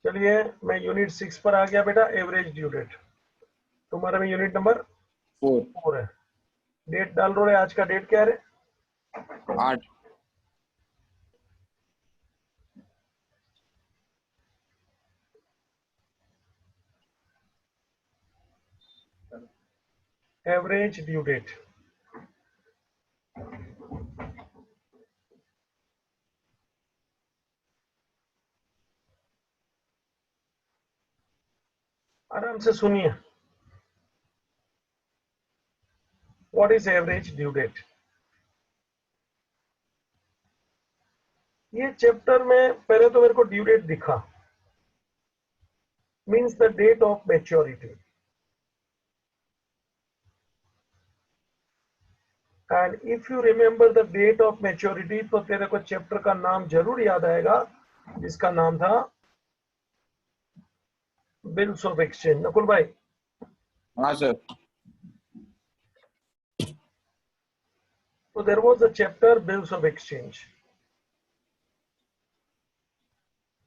चलिए मैं यूनिट 6 पर आ गया बेटा, एवरेज ड्यू डेट। तुम्हारा में यूनिट नंबर 4 है। डेट डाल रहे, आज का डेट क्या है? 8। Average due date. आराम से सुनिए। What is average due date? ये चैप्टर में पहले तो मेरे को ड्यू डेट दिखा, means the date of maturity. And if you remember the date of maturity तो तेरे को चैप्टर का नाम जरूर याद आएगा, जिसका नाम था बिल्स ऑफ एक्सचेंज। नकुल भाई, हाँ सर। तो there was a chapter bills of exchange.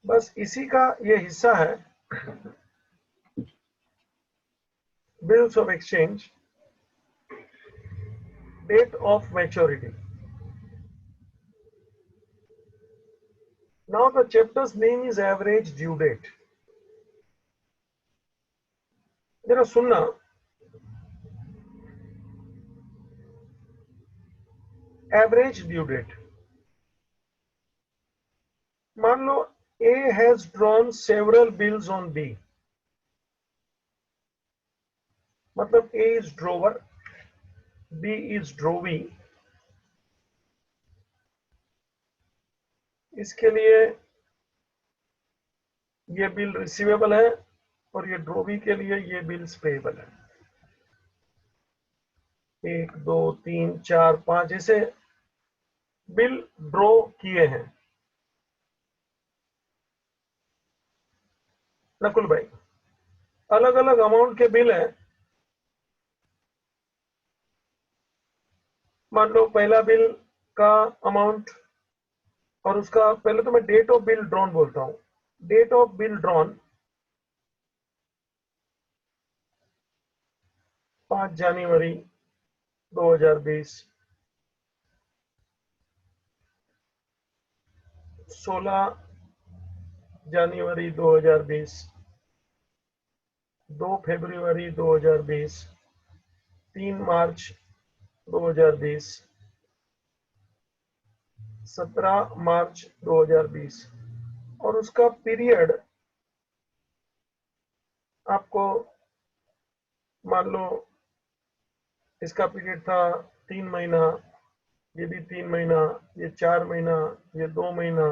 बस इसी का ये हिस्सा है, bills of exchange, date of maturity. Now the chapter's name is average due date. जरा सुनना, एवरेज ड्यू डेट। मान लो A has drawn several bills on B, मतलब A is drawer, B is drawee। इसके लिए ये बिल रिसीवेबल है और ये ड्रोवी के लिए ये बिल्स पेएबल है। 1 2 3 4 5 ऐसे बिल ड्रॉ किए हैं। नकुल भाई, अलग अलग अमाउंट के बिल हैं। मान लो पहला बिल का अमाउंट, और उसका पहले तो मैं डेट ऑफ बिल ड्रॉन बोलता हूं। डेट ऑफ बिल ड्रॉन 5 जनवरी 2020, 16 जनवरी 2020, 2 फरवरी 2020, 3 मार्च 2020, 17 मार्च 2020। और उसका पीरियड आपको मान लो इसका पीरियड था 3 महीना, ये भी 3 महीना, ये 4 महीना, ये 2 महीना,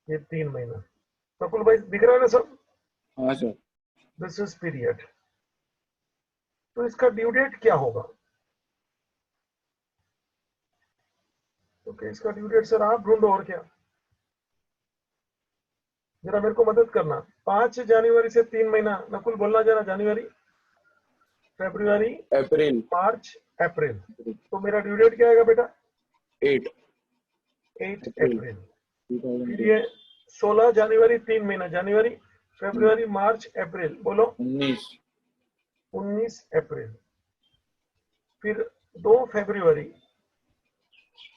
ये 3 महीना। नकुल भाई दिख रहा है ना सब? हाँ सर। This is period. तो इसका ड्यू डेट क्या होगा? तो इसका ड्यू डेट सर आप ढूंढो, और क्या, जरा मेरे को मदद करना। 5 जनवरी से 3 महीना, नकुल बोलना जरा। जनवरी, फरवरी, अप्रैल, मार्च, अप्रैल। तो मेरा ड्यू डेट क्या आएगा बेटा? 8 8 अप्रैल अप्रैल। फिर 2020। ये 16 जनवरी 3 महीना, जनवरी, फरवरी, मार्च, अप्रैल। बोलो 19 अप्रैल। फिर 2 फरवरी,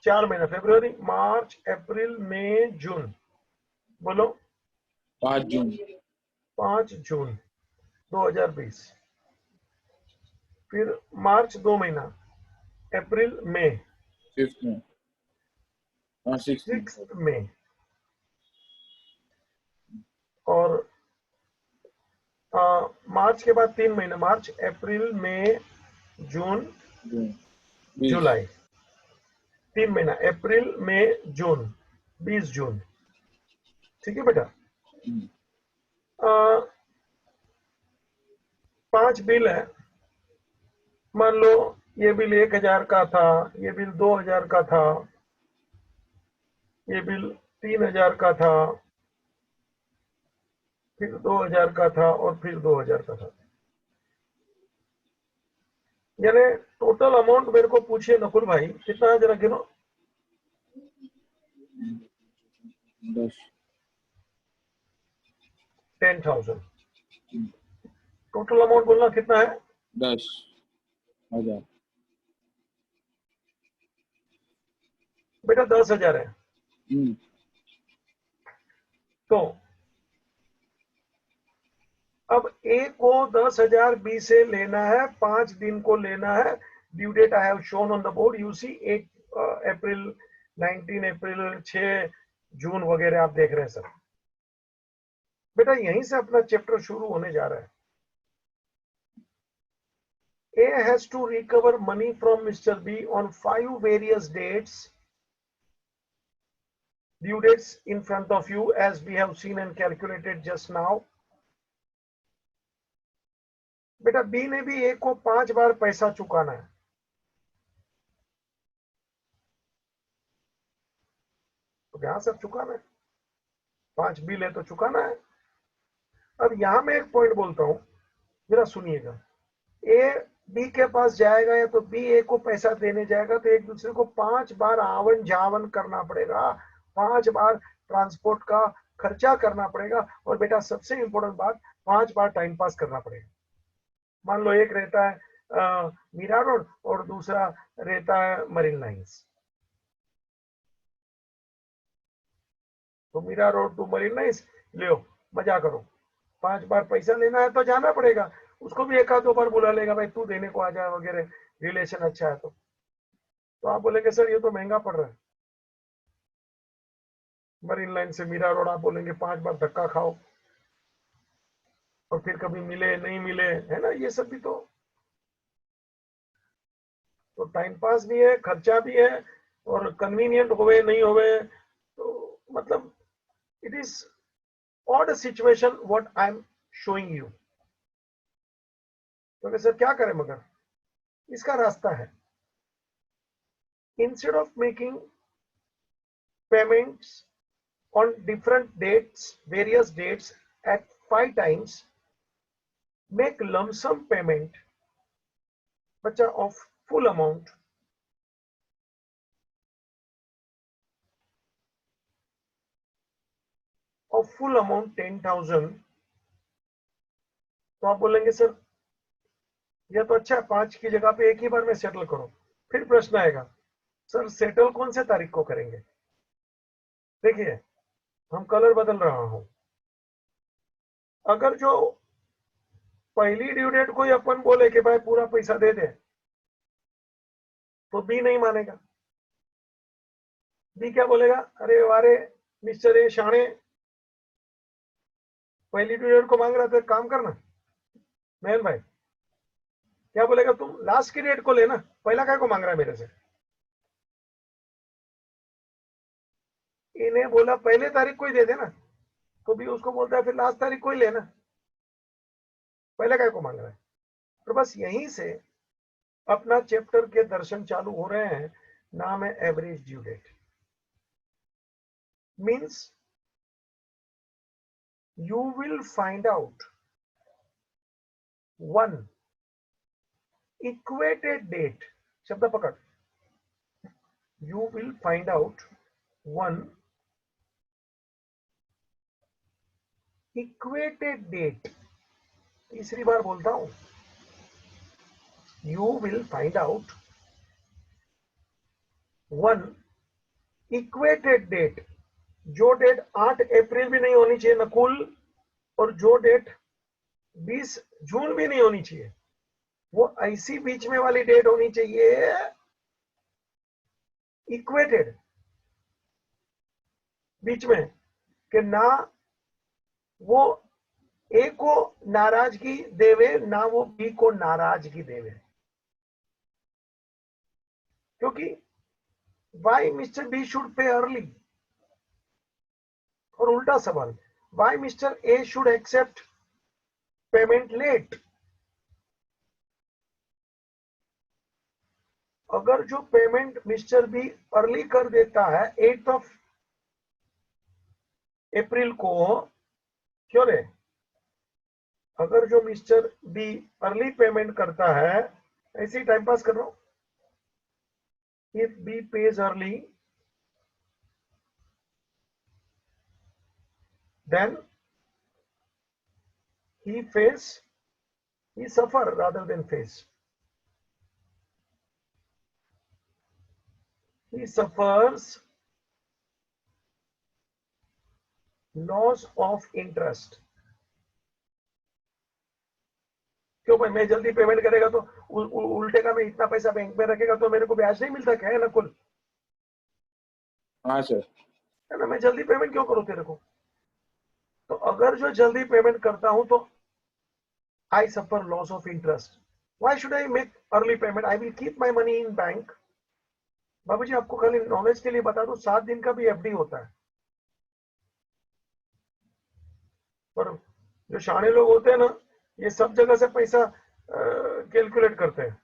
4 महीना, फरवरी, मार्च, अप्रैल, मई, जून। बोलो 5 जून। 5 जून 2020। फिर मार्च 2 महीना, अप्रैल, मई, 5 में, हाँ 6 में। 6 मई। और मार्च के बाद 3 महीना, मार्च, अप्रैल, मई, जून, जून 20। जुलाई। 3 महीना, अप्रैल, मई, जून, 20 जून। ठीक है बेटा। 5 बिल है। मान लो ये बिल 1000 का था, ये बिल 2000 का था, ये बिल 3000 का था, फिर 2000 का था, और फिर 2000 का था। यानी टोटल अमाउंट मेरे को पूछिए नकुल भाई कितना है, जरा गिनो। 10। 10,000। टोटल अमाउंट बोलना कितना है? 10,000। बेटा 10,000 है। तो अब ए को 10,000 बी से लेना है, 5 दिन को लेना है। Due date I have shown on the board, you see 8 April, 19 April, 6 June वगैरह आप देख रहे हैं सर। बेटा यहीं से अपना चैप्टर शुरू होने जा रहा है। A has to recover money from Mr. B on 5 various dates, due dates in front of you as we have seen and calculated just now. बेटा बी ने भी ए को 5 बार पैसा चुकाना है। तो यहां सब चुकाना है, 5 बिल है तो चुकाना है। अब यहां मैं एक पॉइंट बोलता हूं, जरा सुनिएगा। ए बी के पास जाएगा या तो बी ए को पैसा देने जाएगा, तो एक दूसरे को 5 बार आवन जावन करना पड़ेगा, 5 बार ट्रांसपोर्ट का खर्चा करना पड़ेगा। और बेटा सबसे इंपॉर्टेंट बात, 5 बार टाइम पास करना पड़ेगा। मान लो एक रहता है मीरा रोड और दूसरा रहता है मरीन लाइंस, तो मीरा रोड टू मरीन लाइंस ले मजा करो। 5 बार पैसा लेना है तो जाना पड़ेगा। उसको भी एक आध दो बार बुला लेगा, भाई तू देने को आ जाए वगैरह, रिलेशन अच्छा है तो आप बोलेंगे सर ये तो महंगा पड़ रहा है। मरीन लाइन से मीरा रोड आप बोलेंगे 5 बार धक्का खाओ और फिर कभी मिले नहीं मिले, है ना, ये सब भी तो टाइम पास भी है, खर्चा भी है, और कन्वीनियंट होवे नहीं होवे, तो मतलब it is odd situation what I am showing you. तो सर क्या करें, मगर इसका रास्ता है। Instead of making payments on different dates, various dates at 5 times, make lump sum payment बच्चा of full amount of full amount 10,000। तो आप बोलेंगे सर यह तो अच्छा है, 5 की जगह पे एक ही बार में सेटल करो। फिर प्रश्न आएगा सर सेटल कौन से तारीख को करेंगे? देखिए हम कलर बदल रहा हूं। अगर जो पहली ड्यू डेट को अपन बोले कि भाई पूरा पैसा दे दे, तो बी नहीं मानेगा। बी क्या बोलेगा, अरे वारे मिस्टर ए शाणे, पहली ड्यू डेट को मांग रहा था, काम करना मैन भाई। क्या बोलेगा, तुम लास्ट की डेट को लेना, पहला काय को मांग रहा है मेरे से। इन्हें बोला पहले तारीख को ही दे देना, तो भी उसको बोलता है फिर लास्ट तारीख को ही लेना, पहले काय को मांग रहा है। तो बस यहीं से अपना चैप्टर के दर्शन चालू हो रहे हैं। नाम है average due date. Means you will find out one equated date, शब्द पकड़, you will find out one equated date। तीसरी बार बोलता हूं, you will find out one equated date। जो डेट 8 अप्रैल भी नहीं होनी चाहिए नकुल, और जो डेट 20 जून भी नहीं होनी चाहिए, वो ऐसी बीच में वाली डेट होनी चाहिए, इक्वेटेड, बीच में, कि ना वो ए को नाराजगी देवे ना वो बी को नाराजगी देवे। क्योंकि why mister B should pay early, और उल्टा सवाल, why mister A should accept payment late. अगर जो पेमेंट मिस्टर बी अर्ली कर देता है 8 अप्रैल को, क्यों रे, अगर जो मिस्टर बी अर्ली पेमेंट करता है, ऐसे ही टाइम पास कर रहा हूं, if B pays early, then he suffer rather than face. He suffers loss of interest. क्यों भाई, मैं जल्दी पेमेंट करेगा तो उल्टे का मैं इतना पैसा बैंक में रखेगा तो मेरे को ब्याज नहीं मिलता क्या, है ना कुल? हाँ सर। है ना, मैं जल्दी पेमेंट क्यों करूं तेरे को? तो अगर जो जल्दी पेमेंट करता हूं तो I suffer loss of interest. Why should I make early payment? I will keep my money in bank. बाबूजी आपको खाली नॉलेज के लिए बता दो, 7 दिन का भी एफडी होता है. पर जो शाणे लोग होते हैं ना, ये सब जगह से पैसा कैलकुलेट करते हैं.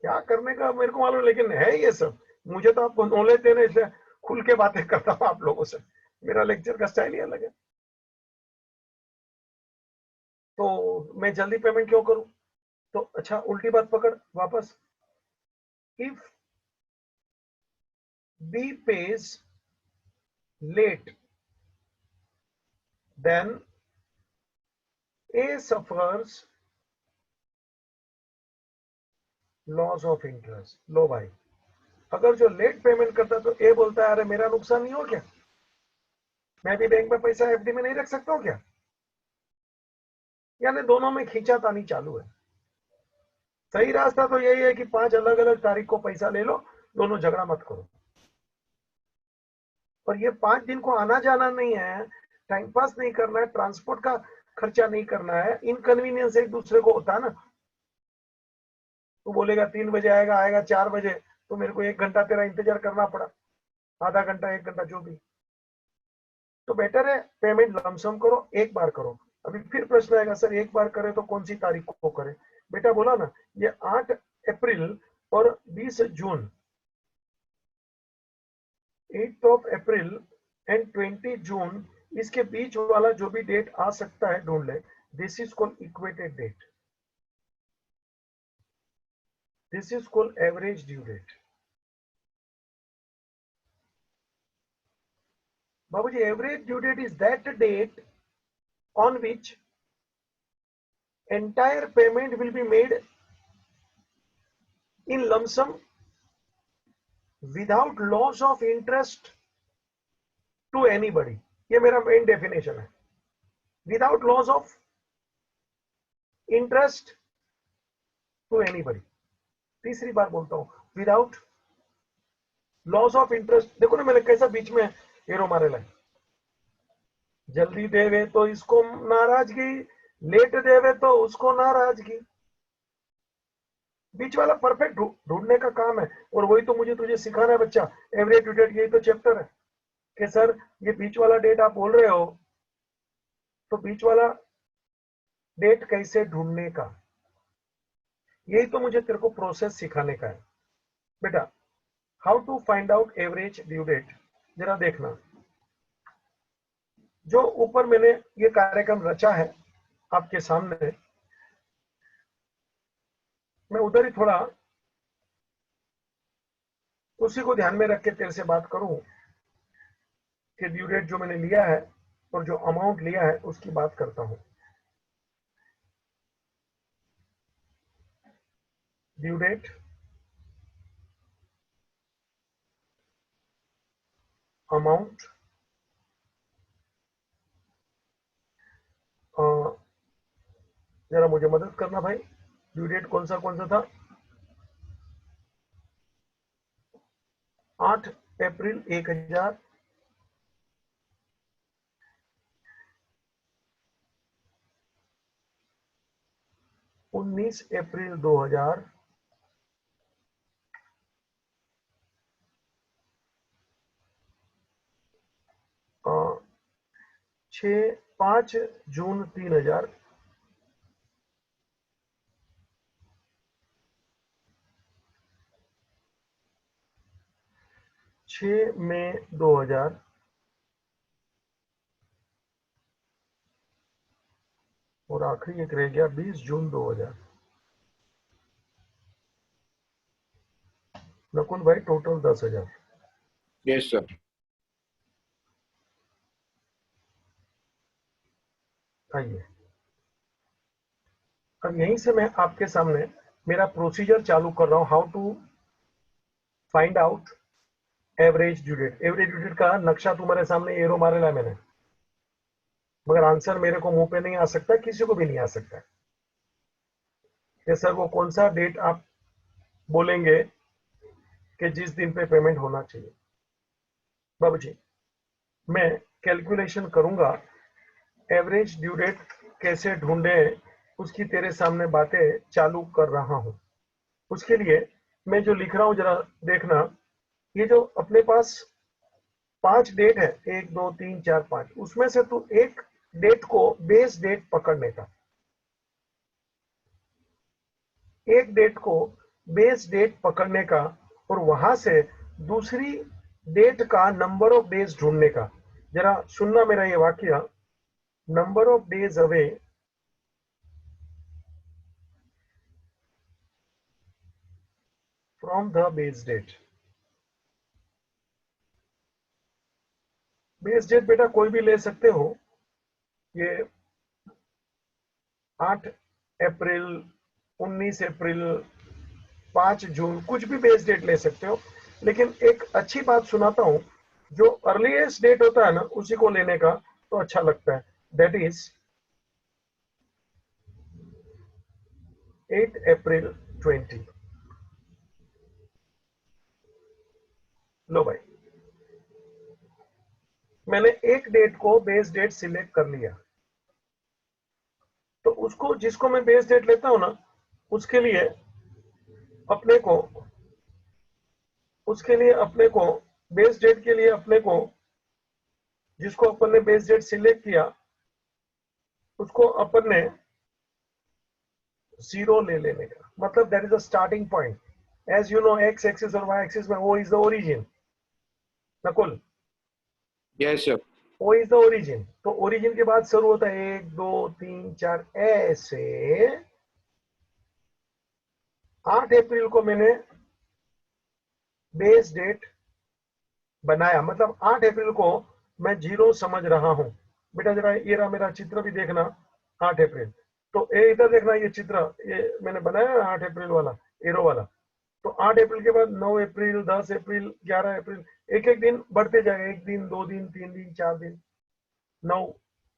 क्या करने का मेरे को मालूम, लेकिन है ये सब. मुझे तो आपको नॉलेज देने इसलिए खुल के बातें करता हूं आप लोगों से. मेरा लेक्चर का स्टाइल ही अलग है. तो मैं जल्दी पेमेंट क्यों करूं? तो अच्छा, उल्टी बात पकड़ वापस. If B pays late then A suffers loss of interest. लो भाई, अगर जो लेट पेमेंट करता है तो ए बोलता है अरे मेरा नुकसान नहीं हो क्या, मैं भी बैंक में पैसा एफडी में नहीं रख सकता हूं क्या? यानी दोनों में खींचातानी चालू है. सही रास्ता तो यही है कि 5 अलग अलग तारीख को पैसा ले लो, दोनों झगड़ा मत करो. और ये 5 दिन को आना जाना नहीं है, टाइम पास नहीं करना है, ट्रांसपोर्ट का खर्चा नहीं करना है. इनकन्वीनियंस एक दूसरे को होता है ना. तू बोलेगा 3 बजे आएगा, आएगा 4 बजे, तो मेरे को 1 घंटा तेरा इंतजार करना पड़ा, आधा घंटा 1 घंटा जो भी. तो बेटर है पेमेंट लमसम करो, एक बार करो. अभी फिर प्रश्न आएगा सर एक बार करे तो कौन सी तारीख को करे? बेटा बोला ना, ये 8 अप्रैल और 20 जून, 8 ऑफ अप्रैल एंड 20 जून, इसके बीच वाला जो भी डेट आ सकता है ढूंढ ले. This is called equated date. This is called average due date. बाबूजी, average due date is that date on which entire payment will be made in lump sum without loss of interest to anybody. ये मेरा main definition है. Without loss of interest to anybody. तीसरी बार बोलता हूं, without loss of interest. देखो ना मैंने कैसा बीच में एरो मारे ला. जल्दी देवे तो इसको नाराजगी, लेट देवे तो उसको नाराजगी. बीच वाला परफेक्ट ढूंढने का काम है. और वही तो मुझे तुझे सिखाना है बच्चा. एवरेज ड्यू डेट, यही तो चैप्टर है कि सर ये बीच वाला डेट आप बोल रहे हो, तो बीच वाला डेट कैसे ढूंढने का, यही तो मुझे तेरे को प्रोसेस सिखाने का है. बेटा, how to find out average due date, जरा देखना. जो ऊपर मैंने ये कार्यक्रम रचा है आपके सामने, मैं उधर ही थोड़ा उसी को ध्यान में रख के तेरे से बात करूं कि ड्यू डेट जो मैंने लिया है और जो अमाउंट लिया है उसकी बात करता हूं. ड्यू डेट, अमाउंट, जरा मुझे मदद करना भाई. ड्यू डेट कौन सा था? 8 अप्रैल 1000, 19 अप्रैल 2000, 5 जून 3000, 6 मई 2000, और आखिरी एक रह गया 20 जून 2000. नकुल भाई टोटल 10,000. Yes sir. आइए, अब यहीं से मैं आपके सामने मेरा प्रोसीजर चालू कर रहा हूं, how to find out average due date. Average due date का नक्शा तुम्हारे सामने एरो मारेला है मैंने, मगर आंसर मेरे को मुंह पे नहीं आ सकता, किसी को भी नहीं आ सकता कि सर वो कौन सा डेट आप बोलेंगे कि जिस दिन पे पेमेंट होना चाहिए। बाबू जी, मैं कैलकुलेशन करूंगा, एवरेज ड्यू डेट कैसे ढूंढे उसकी तेरे सामने बातें चालू कर रहा हूं। उसके लिए मैं जो लिख रहा हूं जरा देखना, ये जो अपने पास 5 डेट है, 1 2 3 4 5, उसमें से तू एक डेट को बेस डेट पकड़ने का, एक डेट को बेस डेट पकड़ने का, और वहां से दूसरी डेट का नंबर ऑफ डेज ढूंढने का। जरा सुनना मेरा ये वाक्य, number of days away from the base date. Base date बेटा कोई भी ले सकते हो, ये 8 अप्रैल, 19 अप्रैल, 5 जून, कुछ भी बेस डेट ले सकते हो। लेकिन एक अच्छी बात सुनाता हूं, जो अर्लीस्ट डेट होता है ना उसी को लेने का तो अच्छा लगता है, दैट इज 8 अप्रैल 20। लो भाई, मैंने एक डेट को बेस डेट सिलेक्ट कर लिया, तो उसको जिसको मैं बेस डेट लेता हूं ना, उसके लिए अपने को बेस डेट के लिए अपने को जिसको अपन ने बेस डेट सिलेक्ट किया उसको अपन ने 0 ले लेने का, मतलब that is a starting point. As you know, X axis और वाई एक्सिस में O is the origin. Nakul, yes sir. O is the origin, तो ओरिजिन के बाद शुरू होता है 1 2 3 4 ऐसे। 8 अप्रैल को मैंने बेस डेट बनाया, मतलब 8 अप्रैल को मैं 0 समझ रहा हूं। बेटा जरा ये रहा मेरा चित्र भी देखना, 8 अप्रैल। तो ये इधर देखना, ये चित्र ये मैंने बनाया 8 अप्रैल वाला, एरो वाला। तो 8 अप्रैल के बाद 9 अप्रैल, 10 अप्रैल, 11 अप्रैल, एक एक दिन बढ़ते जाएगा, 1 दिन 2 दिन 3 दिन 4 दिन, 9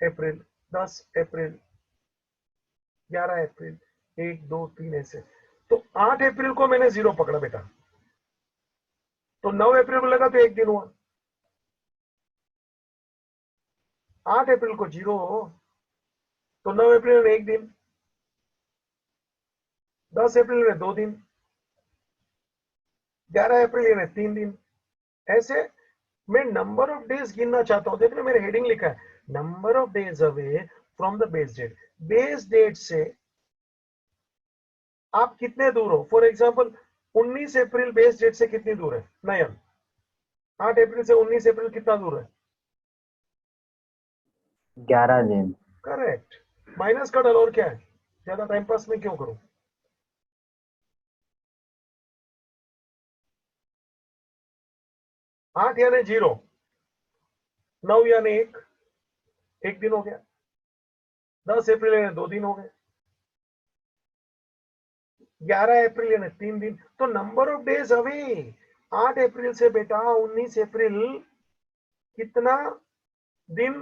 अप्रैल, 10 अप्रैल, 11 अप्रैल, 1 2 3 ऐसे। तो 8 अप्रैल को मैंने 0 पकड़ा बेटा, तो 9 अप्रैल को लगा तो 1 दिन हुआ, 8 अप्रैल को 0, तो 9 अप्रैल में 1 दिन, 10 अप्रैल में 2 दिन, 11 अप्रैल में 3 दिन। ऐसे मैं नंबर ऑफ डेज गिनना चाहता हूं। देखना मेरे हेडिंग लिखा है, number of days away from the base date. Base date से आप कितने दूर हो। For example 19 April base date से कितनी दूर है नयन? 8 अप्रैल से 19 अप्रैल कितना दूर है? 11 दिन। करेक्ट, माइनस का डल, और क्या है, ज्यादा टाइम पास में क्यों करूं। 8 यानी 0, 9 यानी 1 दिन हो गया, 10 अप्रैल यानी 2 दिन हो गए, 11 अप्रैल यानी 3 दिन। तो नंबर ऑफ डेज अवे 8 अप्रैल से बेटा 19 अप्रैल कितना दिन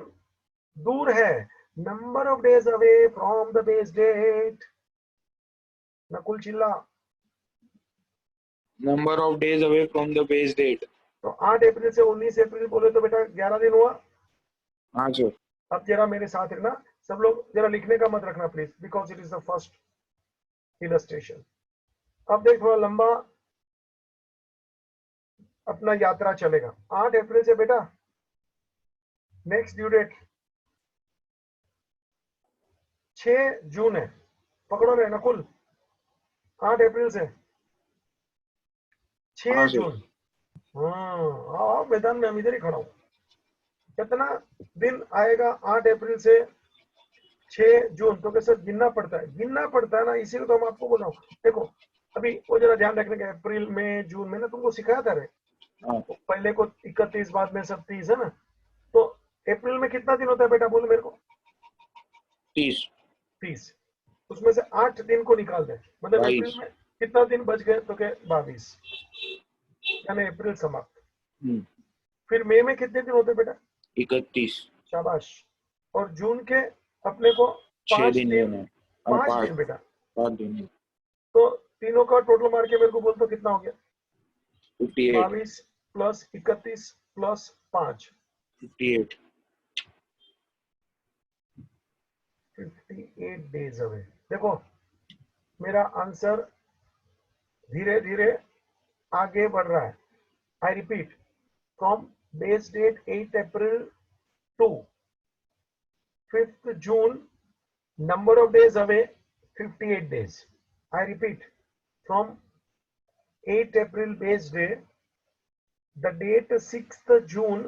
दूर है? Number of days away from the base date. Nakul चिल्ला। Number of days away from the base date. तो 8 अप्रैल से 19 अप्रैल बोले तो बेटा 11 दिन हुआ। हाँ सर। अब जरा मेरे साथ रहना, सब लोग जरा लिखने का मत रखना please, because it is the first illustration. अब देख थोड़ा लंबा अपना यात्रा चलेगा। 8 अप्रैल से बेटा नेक्स्ट ड्यू डेट 6 जून है, पकड़ो रे नकुल। 8 अप्रैल से 6 हाँ सर। जून। आओ मैदान में, हम इधर ही खड़ा हूं। कितना दिन आएगा 8 अप्रैल से 6 जून? तो कैसे गिनना पड़ता है ना, इसीलिए तो हम आपको बोल रहा हूँ। देखो अभी वो जरा ध्यान रखने का, अप्रैल मई जून में ना तुमको सिखाया था रे, हाँ। तो पहले को 31, बाद में सब 30 है ना। तो अप्रैल में कितना दिन होता है बेटा, बोलो मेरे को। 30, 30, उसमें से 8 दिन को निकाल दें, मतलब 22, अप्रैल में कितना दिन बच गए, तो क्या 22, यानी अप्रैल समाप्त। फिर मई में कितने दिन होते बेटा? 31, शाबाश। और जून के अपने को 6 5 दिन दिन, लेना है। 5 5 दिन बेटा। 5 दिन, तो तीनों का टोटल मार के मेरे को बोल, तो कितना हो गया? 58, 22 प्लस 31 प्लस 5, 58, 58 डेज अवे। देखो मेरा आंसर धीरे धीरे आगे बढ़ रहा है। I repeat, from base date 8 April to 5th June, number of days away 58 days. I repeat, from 8 April base day, the date 6th June,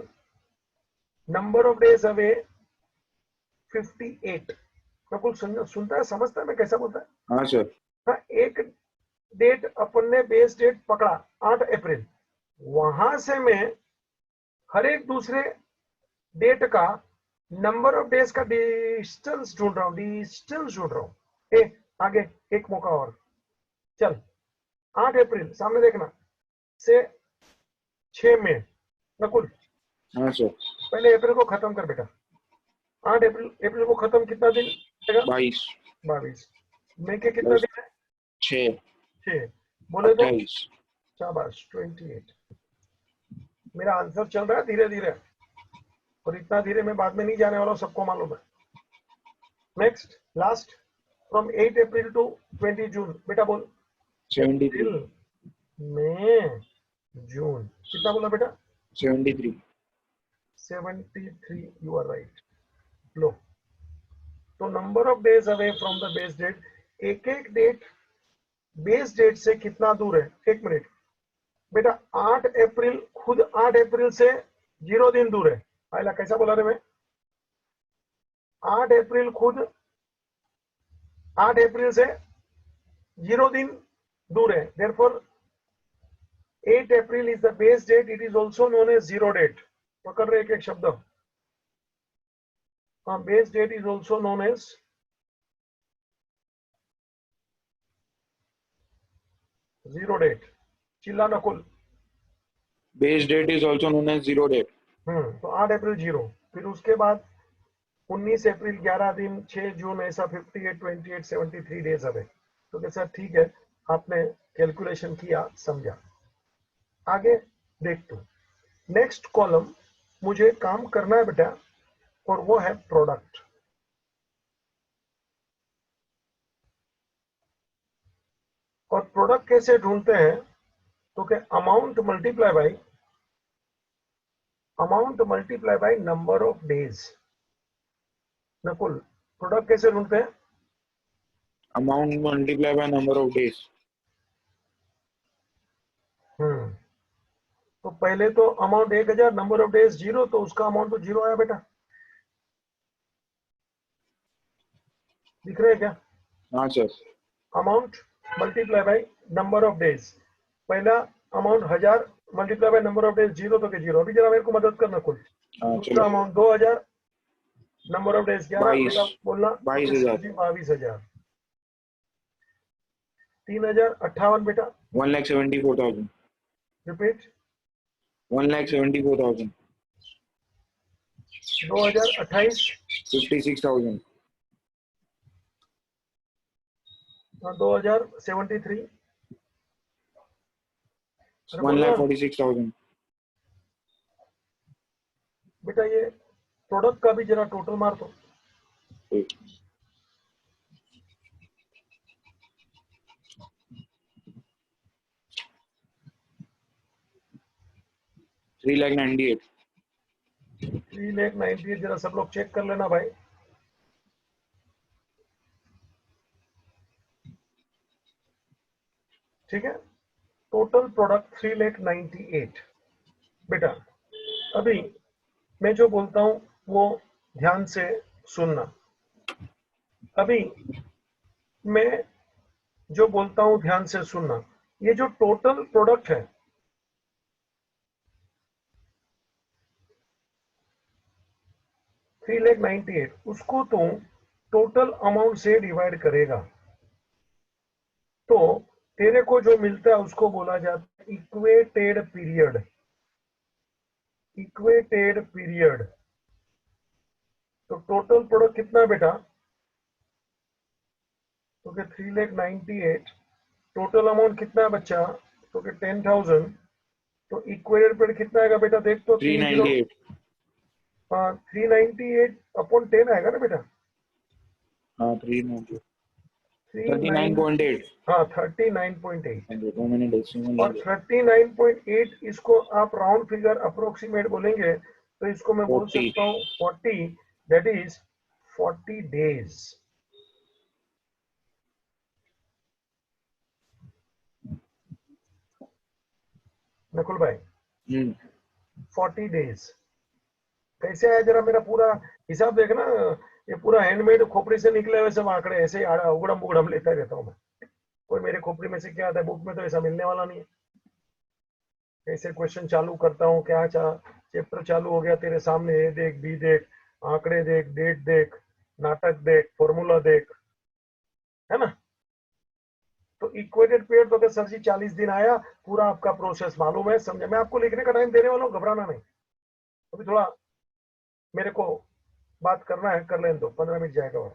number of days away 58. Nakul सुनता है, समझता है मैं कैसा बोलता है? हाँ सर। हाँ, एक डेट अपन ने बेस डेट पकड़ा 8 अप्रैल, वहां से मैं हर एक दूसरे डेट का नंबर ऑफ डेज का डिस्टेंस ढूंढ रहा हूं। आगे एक मौका और, चल 8 अप्रैल सामने देखना से 6 मई। नकुल हाँ सर। पहले अप्रैल को खत्म कर बेटा, 8 अप्रैल को खत्म कितना दिन लगेगा? 22, 22। मई के कितना दिन है? 6, 6, बोले तो 28, शाबाश 28। मेरा आंसर चल रहा है धीरे धीरे, और इतना धीरे मैं बाद में नहीं जाने वाला हूं, सबको मालूम है। Next last, from 8 April to 20 June, बेटा बोल। 73, अप्रैल, मई, जून, कितना बोला बेटा? 73, 73, यू आर राइट। लो, तो number of days away from the base date, एक एक डेट बेस डेट से कितना दूर है? एक मिनट बेटा, 8 अप्रैल खुद 8 अप्रैल से 0 दिन दूर है। आयला कैसा बोला रे मैं? 8 अप्रैल खुद 8 अप्रैल से 0 दिन दूर है, therefore 8 April is the base date, it is also known as zero date. पकड़ रहे एक एक शब्द, base date is also known as zero date. चिल्ला Nakul. base date is also known as 0 date. तो 8 अप्रैल 0, फिर उसके बाद 19 अप्रैल 11 दिन, 6 जून, ऐसा 58, 28, 73 डेज अवे। तो कैसा? ठीक है, आपने कैलकुलेशन किया, समझा। आगे देख तू, नेक्स्ट कॉलम मुझे काम करना है बेटा, और वो है प्रोडक्ट। और प्रोडक्ट कैसे ढूंढते हैं? तो क्या amount multiply by number of days. Nakul product कैसे ढूंढते हैं? Amount multiplied by number of days. तो पहले तो अमाउंट 1000, नंबर ऑफ डेज 0, तो उसका अमाउंट तो 0 आया बेटा, दिख रहा है क्या? हाँ sir. Amount multiply by number of days, पहला amount 1000 multiply by number of days 0, तो क्या 0। अभी जरा मेरे को मदद करना कुल। हाँ दूसरा चलो। अमाउंट 2000, नंबर ऑफ डेज 11, 22, बेटा बोलना। 22,000, 22,000। 3058 बेटा, 1,74,000, रिपीट। 1,74,000, 2028, 56,000, 2073, 1,46,000. बेटा ये प्रोडक्ट का भी जरा टोटल मार दो। 3,98,000. 3,98,000, जरा सब लोग चेक कर लेना भाई। ठीक है, टोटल प्रोडक्ट 3,98,000। बेटा अभी मैं जो बोलता हूं वो ध्यान से सुनना। अभी मैं जो बोलता हूं ध्यान से सुनना। ये जो टोटल प्रोडक्ट है, 3,98,000, उसको तुम टोटल अमाउंट से डिवाइड करेगा तो तेरे को जो मिलता है उसको बोला जाता है इक्वेटेड पीरियड। Equated period. तो टोटल प्रोडक्ट कितना बेटा? तो कि 3,98,000। टोटल अमाउंट कितना है बच्चा? तो कि 10,000। तो इक्वेटेड पीरियड कितना आएगा बेटा? देख तो 398। 398 अपॉन 10 आएगा ना बेटा? हाँ 398। 39। 39.8। हाँ 39.8। 2 मिनट डेसिमल और 39.8 इसको आप राउंड फिगर अप्रोक्सीमेट बोलेंगे तो इसको मैं बोल 40। सकता हूँ 40। That is 40 days. नकुल भाई 40 डेज कैसे आया? जरा मेरा पूरा हिसाब देखना। ये पूरा हैंडमेड खोपड़ी से निकले हुए सब आंकड़े ऐसे उगड़म उगड़म लेता रहता हूँ मैं। कोई मेरे खोपड़ी में से क्या आता है? बुक में तो ऐसा मिलने वाला नहीं है। कैसे क्वेश्चन चालू करता हूँ, क्या चैप्टर चालू हो गया तेरे सामने, ए देख, बी देख, आंकड़े देख, डेट देख, नाटक देख, फॉर्मूला देख, है ना? तो इक्वेटेड पीरियड तो सर जी 40 दिन आया। पूरा आपका प्रोसेस मालूम है, समझे? मैं आपको लिखने का टाइम देने वाला हूँ, घबराना नहीं। अभी थोड़ा मेरे को बात करना है, कर लेने दो, 15 मिनट जाएगा और।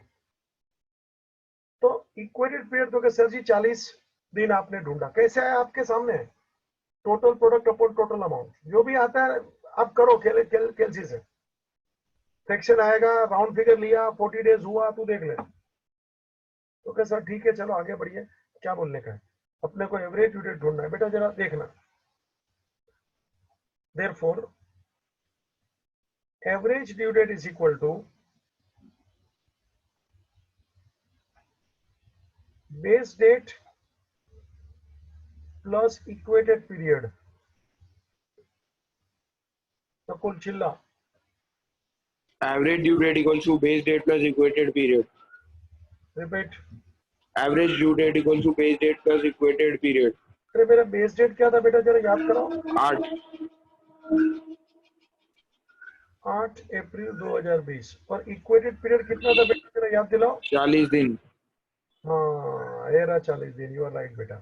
तो इक्वेटेड पीरियड तो सर जी 40 दिन आपने ढूंढा। कैसे आया? आपके सामने total product upon total amount जो भी आता है आप करो कैलसी से। फ्रैक्शन आएगा, राउंड फिगर लिया, 40 डेज हुआ, तू देख ले। तो क्या सर ठीक है, चलो आगे बढ़िए। क्या बोलने का है? अपने को एवरेज ड्यू डेट ढूंढना है बेटा, जरा देखना। Therefore average due date is equal to base date plus equated period. Nakul चिल्ला। Average due date equals to base date plus equated period. Repeat. Average due date equals to base date plus equated period. अरे मेरा base date क्या था बेटा, जरा याद कराओ। 8। 8 अप्रैल 2020। और इक्वेटेड पीरियड कितना था बेटा, जरा याद दिलाओ। 40 दिन। हाँ ये रहा 40 दिन। यू आर राइट बेटा।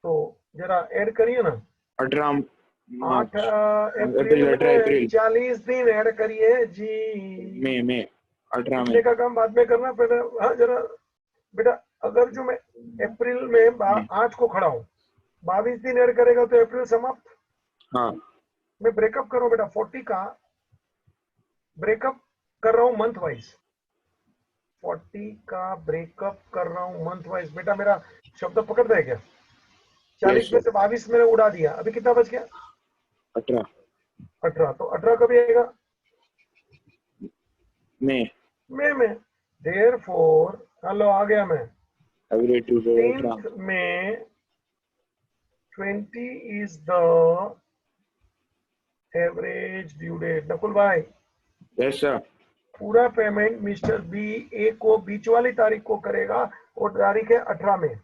तो जरा ऐड करिए ना। 18 8 मार्च। अप्रैल अप्रैल 18 में अप्रैल 40 दिन ऐड करिए जी। में 18 लिखने में। का काम बाद में करना, पहले हाँ जरा बेटा। अगर जो मैं अप्रैल में 8 को खड़ा हूँ, 22 दिन ऐड करेगा तो अप्रैल समाप्त। हाँ मैं ब्रेकअप कर रहा हूँ बेटा, 40 का ब्रेकअप कर रहा हूँ मंथ वाइज। 40 का ब्रेकअप कर रहा हूँ मंथ वाइज। बेटा मेरा शब्द पकड़ता है क्या? 40 यस में सर। से 22 मैंने उड़ा दिया, अभी कितना बच गया? 18 18। तो 18 कभी आएगा? में। में देयर फोर। हेलो आ गया मैं। Average due date 18। 15th में 20 is the average due date. Nakul भाई यस सर। पूरा पेमेंट मिस्टर बी ए को बीच वाली तारीख को करेगा और तारीख है 18 में।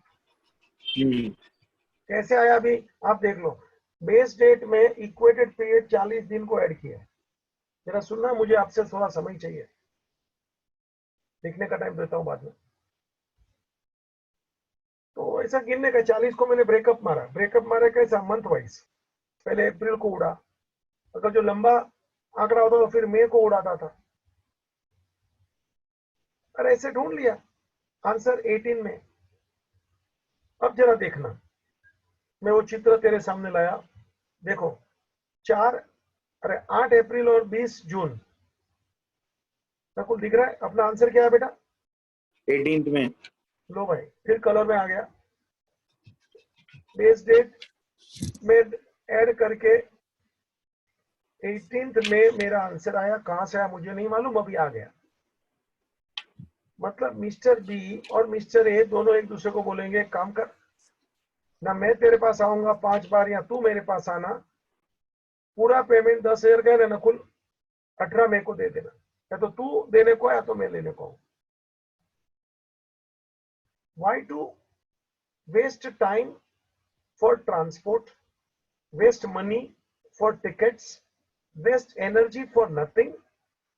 कैसे आया अभी आप देख लो। बेस डेट में इक्वेटेड पीरियड 40 दिन को ऐड किया। जरा सुनना, मुझे आपसे थोड़ा समय चाहिए, लिखने का टाइम देता हूं बाद में। तो ऐसा गिनने का 40 को मैंने ब्रेकअप मारा। ब्रेकअप मारा कैसा? Month wise. पहले अप्रैल को उड़ा, अगर जो लंबा आंकड़ा होता तो फिर मई को उड़ाता था। और ऐसे ढूंढ लिया आंसर 18 में। अब जरा देखना, मैं वो चित्र तेरे सामने लाया। देखो 8 अप्रैल और 20 जून। नकुल दिख रहा है अपना आंसर क्या है बेटा? 18 में। लो भाई फिर कलर में आ गया। बेस डेट में ऐड करके 18th में मेरा आंसर आया। कहां से आया मुझे नहीं मालूम, अभी आ गया। मतलब मिस्टर बी और मिस्टर ए दोनों एक दूसरे को बोलेंगे काम कर ना, मैं तेरे पास आऊंगा 5 बार या तू मेरे पास आना। पूरा पेमेंट 10,000 का है ना नकुल, 18 मई को दे देना। या तो तू देने को या तो मैं लेने को। Why to waste time for transport, waste money for tickets, waste energy for nothing,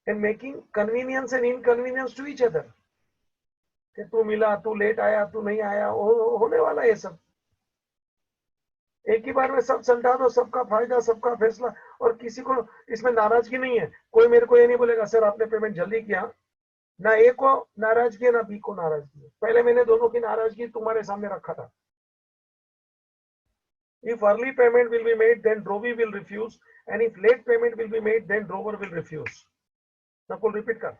and making convenience and inconvenience to each other. कि तू मिला, तू लेट आया, तू नहीं आया, होने वाला है सब। एक ही बार में सब समझा दो, सबका फायदा, सबका फैसला, और किसी को इसमें नाराजगी नहीं है। कोई मेरे को ये नहीं बोलेगा सर आपने पेमेंट जल्दी किया, ना ए को नाराजगी है ना बी को नाराजगी है। पहले मैंने दोनों की नाराजगी तुम्हारे सामने रखा था। If early payment will be made, then Rovi will refuse, and if late payment will be made, then Drover will refuse. Nakul, repeat कर।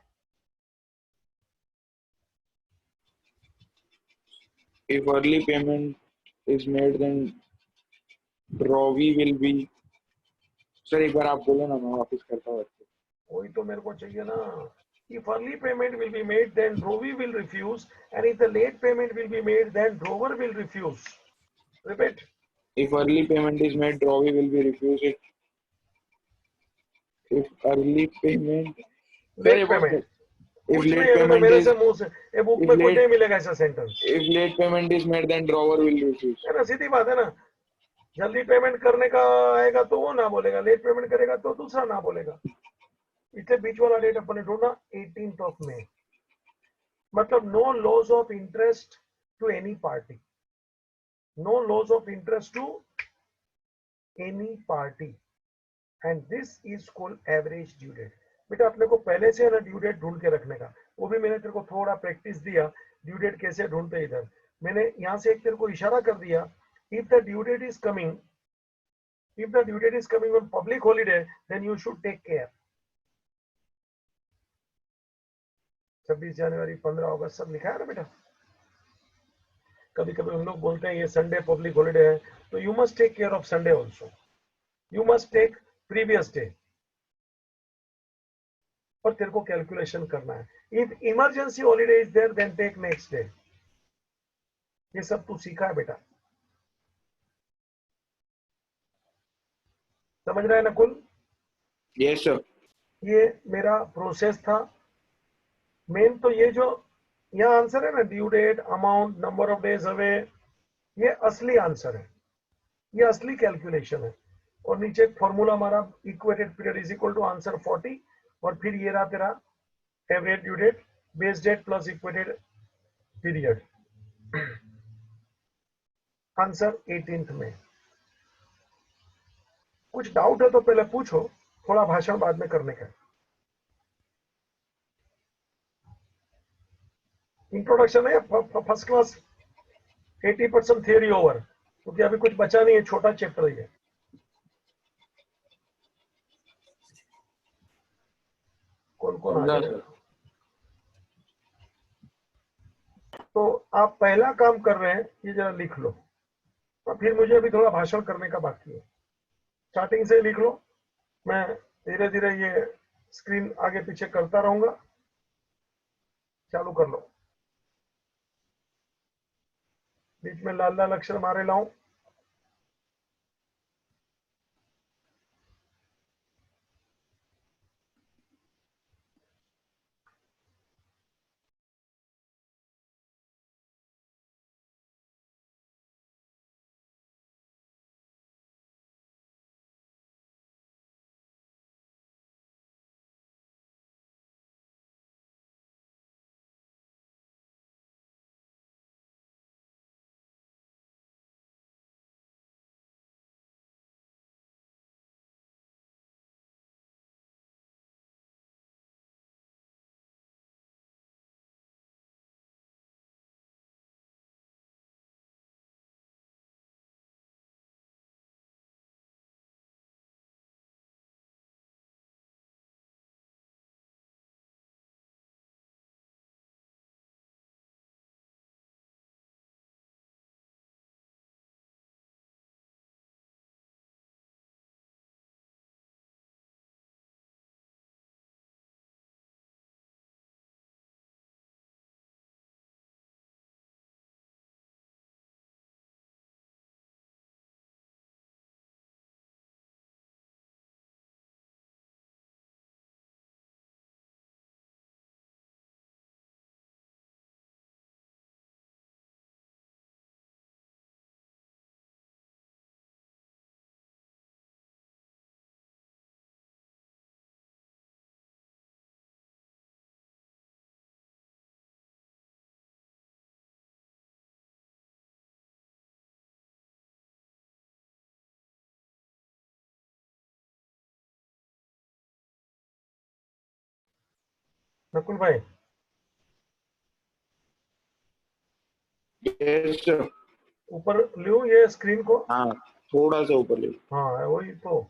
If early payment is made, then Rovi will be. Sir एक बार आप बोलो ना, मैं वापस करता हूँ। वही तो मेरे को चाहिए ना। If early payment will be made, then Rovi will refuse, and if the late payment will be made, then Drover will refuse. Repeat. If early payment is made, Rovi will be refused. If early payment, Late payment. if कुछ नहीं late है, तो payment मेरे is, से मुंह से ये book में कुछ नहीं मिलेगा ऐसा sentence. if late payment is made, then Drover will refuse. है ना, सीधी बात है ना। जल्दी पेमेंट करने का आएगा तो वो ना बोलेगा, लेट पेमेंट करेगा तो दूसरा ना बोलेगा। इसलिए बीच वाला डेट अपन ने ढूंढा 18th of May। मतलब no loss of interest to any party, no loss of interest to any party, and this is called average due date. बेटा अपने को पहले से ना ड्यू डेट ढूंढ के रखने का, वो भी मैंने तेरे को थोड़ा प्रैक्टिस दिया ड्यू डेट कैसे ढूंढते। इधर मैंने यहाँ से एक तेरे को इशारा कर दिया, if the due date is coming, if the due date is coming on public holiday, then you should take care। 26 जनवरी, 15 अगस्त सब लिखा है ना बेटा। कभी कभी हम लोग बोलते हैं ये संडे पब्लिक हॉलिडे है, तो you must take care of Sunday also, you must take previous day, और तेरे को कैलकुलेशन करना है। If emergency holiday is there, then take next day. ये सब तू सीखा है बेटा, समझ रहा है नकुल? Yes sir. ये मेरा प्रोसेस था। मेन तो ये जो यहाँ आंसर है ना, due date, amount, number of days away, ये असली आंसर है, ये असली कैलकुलेशन है। और नीचे एक फॉर्मूला हमारा, equated period is equal to answer 40, और फिर ये रहा तेरा average due date, base date plus equated period, answer 18th में। कुछ डाउट है तो पहले पूछो, थोड़ा भाषण बाद में करने का। इंट्रोडक्शन है फर्स्ट क्लास, 80% थियरी ओवर, क्योंकि अभी कुछ बचा नहीं है, छोटा चैप्टर ही है। कौन कौन आ गया? तो आप पहला काम कर रहे हैं, ये जरा लिख लो, और फिर मुझे अभी थोड़ा भाषण करने का बाकी है। स्टार्टिंग से लिख लो, मैं धीरे धीरे ये स्क्रीन आगे पीछे करता रहूंगा। चालू कर लो, बीच में लाल लाल अक्षर मारे लाऊं। नकुल भाई, यस। ऊपर लूं ये स्क्रीन को? हाँ, थोड़ा सा ऊपर ले। हाँ वही तो।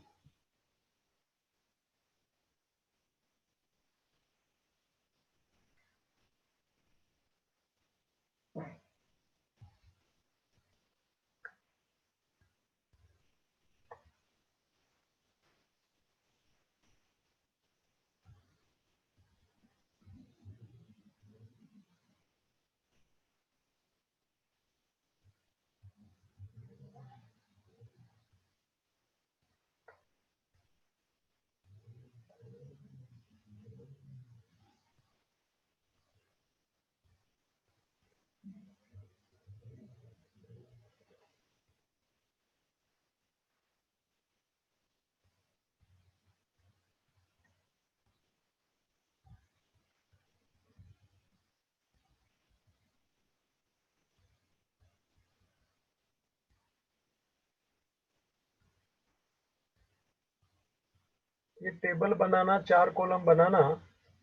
ये टेबल बनाना, 4 कॉलम बनाना,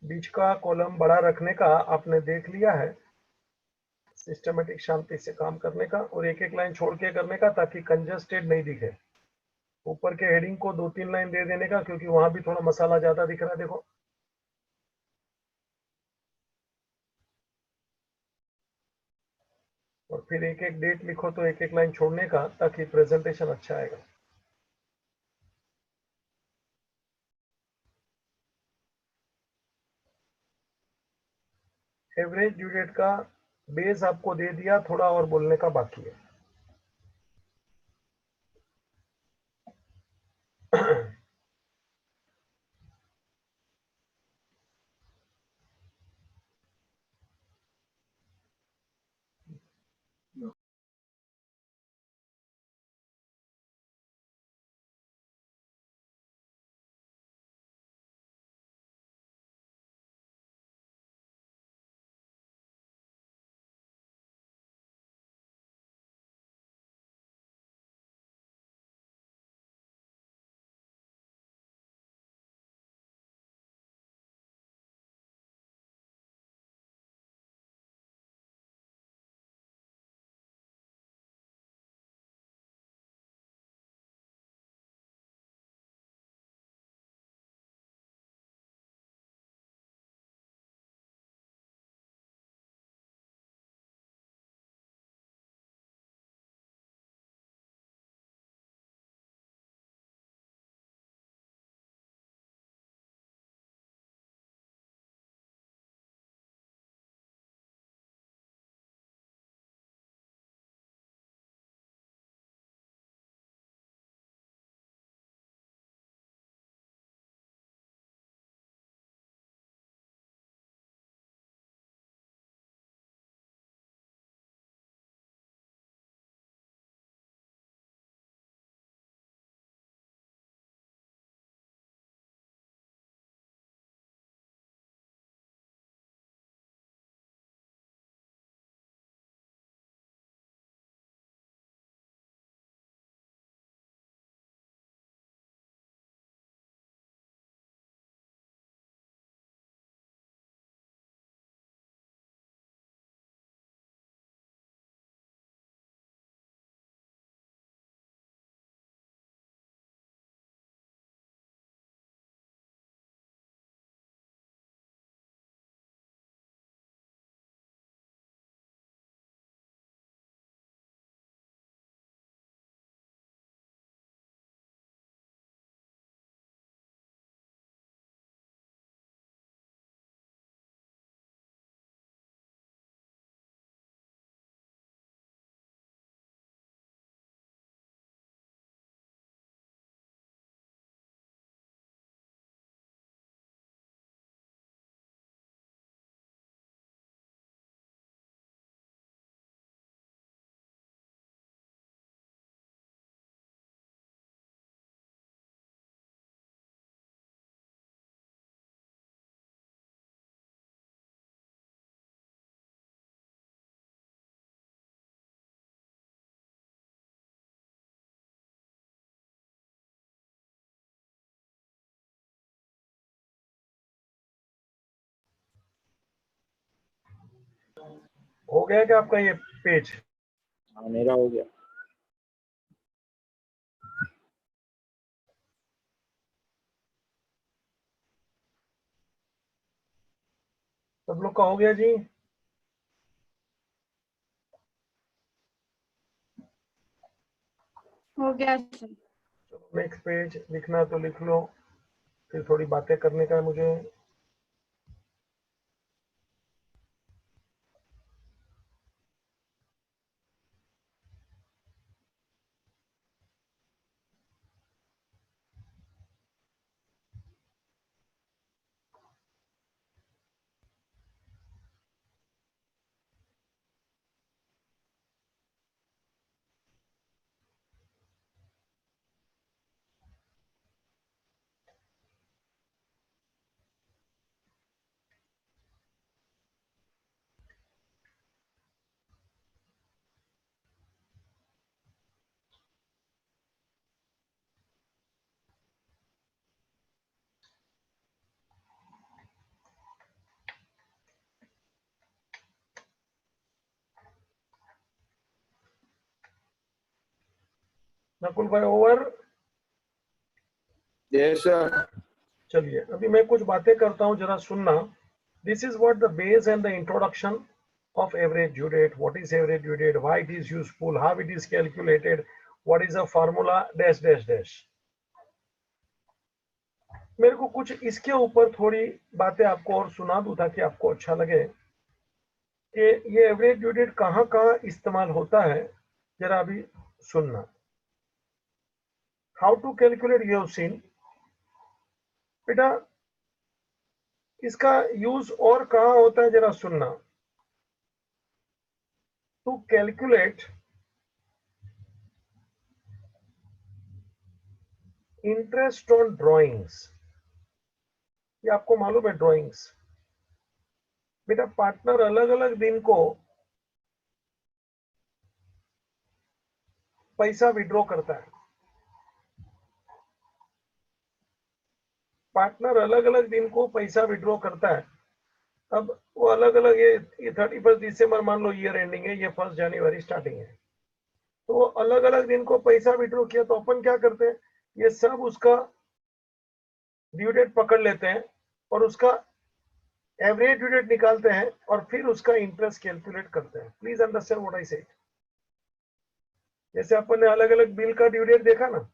बीच का कॉलम बड़ा रखने का आपने देख लिया है। सिस्टमेटिक शांति से काम करने का और एक एक लाइन छोड़ के करने का, ताकि कंजस्टेड नहीं दिखे। ऊपर के हेडिंग को 2-3 लाइन दे देने का, क्योंकि वहां भी थोड़ा मसाला ज्यादा दिख रहा है, देखो। और फिर एक एक डेट लिखो तो एक एक लाइन छोड़ने का, ताकि प्रेजेंटेशन अच्छा आएगा। एवरेज ड्यू डेट का बेस आपको दे दिया, थोड़ा और बोलने का बाकी है। हो गया क्या आपका ये पेज? हाँ मेरा हो गया। सब लोग का हो गया जी? हो गया सर। चलो नेक्स्ट पेज लिखना तो लिख लो, फिर थोड़ी बातें करने का है मुझे। नकुल भाई ओवर। Yes sir. चलिए अभी मैं कुछ बातें करता हूं, जरा सुनना। This is what the base and the introduction of average due date. What is average due date? Why it is useful? How it is calculated? What is a formula? Dash dash dash. मेरे को कुछ इसके ऊपर थोड़ी बातें आपको और सुना दूं ताकि आपको अच्छा लगे कि ये एवरेज ड्यू डेट कहाँ कहाँ इस्तेमाल होता है। जरा अभी सुनना। How to calculate you have seen. बेटा इसका यूज और कहाँ होता है जरा सुनना। To calculate interest on drawings. ये आपको मालूम है ड्रॉइंग्स। बेटा पार्टनर अलग अलग दिन को पैसा विड्रॉ करता है। पार्टनर अलग अलग दिन को पैसा विड्रॉ करता है। अब वो अलग अलग, ये 31 दिसंबर मान लो ईयर एंडिंग है, ये 1 जनवरी स्टार्टिंग है, तो वो अलग अलग दिन को पैसा विड्रॉ किया तो अपन क्या करते हैं, ये सब उसका ड्यू डेट पकड़ लेते हैं और उसका एवरेज ड्यू डेट निकालते हैं और फिर उसका इंटरेस्ट कैलकुलेट करते हैं। Please understand what I said. जैसे अपन ने अलग अलग बिल का ड्यू डेट देखा ना,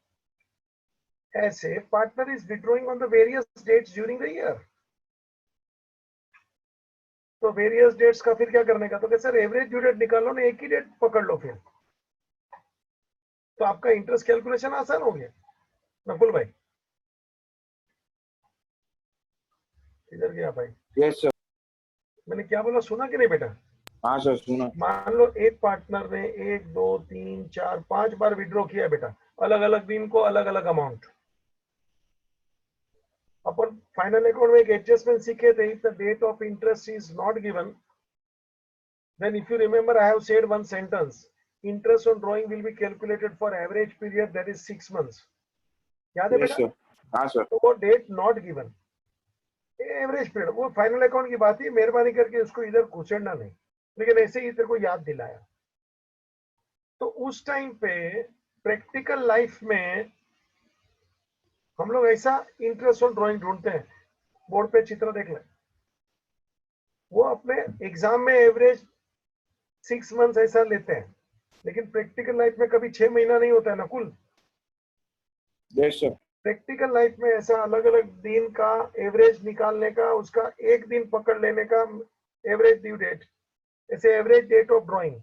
ऐसे partner is withdrawing on the various dates during the year. तो वेरियस डेट्स का फिर क्या करने का, तो क्या सर एवरेज ड्यू डेट निकालो ना, एक ही डेट पकड़ लो फिर, तो आपका इंटरेस्ट कैलकुलेशन आसान हो गया। नकुल भाई इधर गया भाई। Yes sir. मैंने क्या बोला सुना कि नहीं बेटा? हाँ सर सुना। मान लो एक पार्टनर ने 1 2 3 4 5 बार विड्रॉ किया बेटा, अलग अलग दिन को अलग अलग अमाउंट। अपन फाइनल अकाउंट में एक एडजस्टमेंट सीखे थे, if the date of interest is not given, then if you remember I have said one sentence, interest on drawing will be calculated for average period, that is 6 months। याद है yes बेटा? Sir. हाँ sir. तो वो date not given, average period, वो final account की बात ही, मेहरबानी करके उसको इधर घुसेड़ना नहीं, लेकिन ऐसे ही तेरे को याद दिलाया। तो उस टाइम पे प्रैक्टिकल लाइफ में हम लोग ऐसा इंटरेस्ट ऑन ड्राइंग ढूंढते हैं। बोर्ड पे चित्र देख ले, वो अपने एग्जाम में एवरेज 6 मंथ ऐसा लेते हैं, लेकिन प्रैक्टिकल लाइफ में कभी 6 महीना नहीं होता है Nakul. Yes sir. Practical life में ऐसा अलग अलग दिन का एवरेज निकालने का, उसका एक दिन पकड़ लेने का एवरेज ड्यू डेट, ऐसे एवरेज डेट ऑफ ड्राइंग,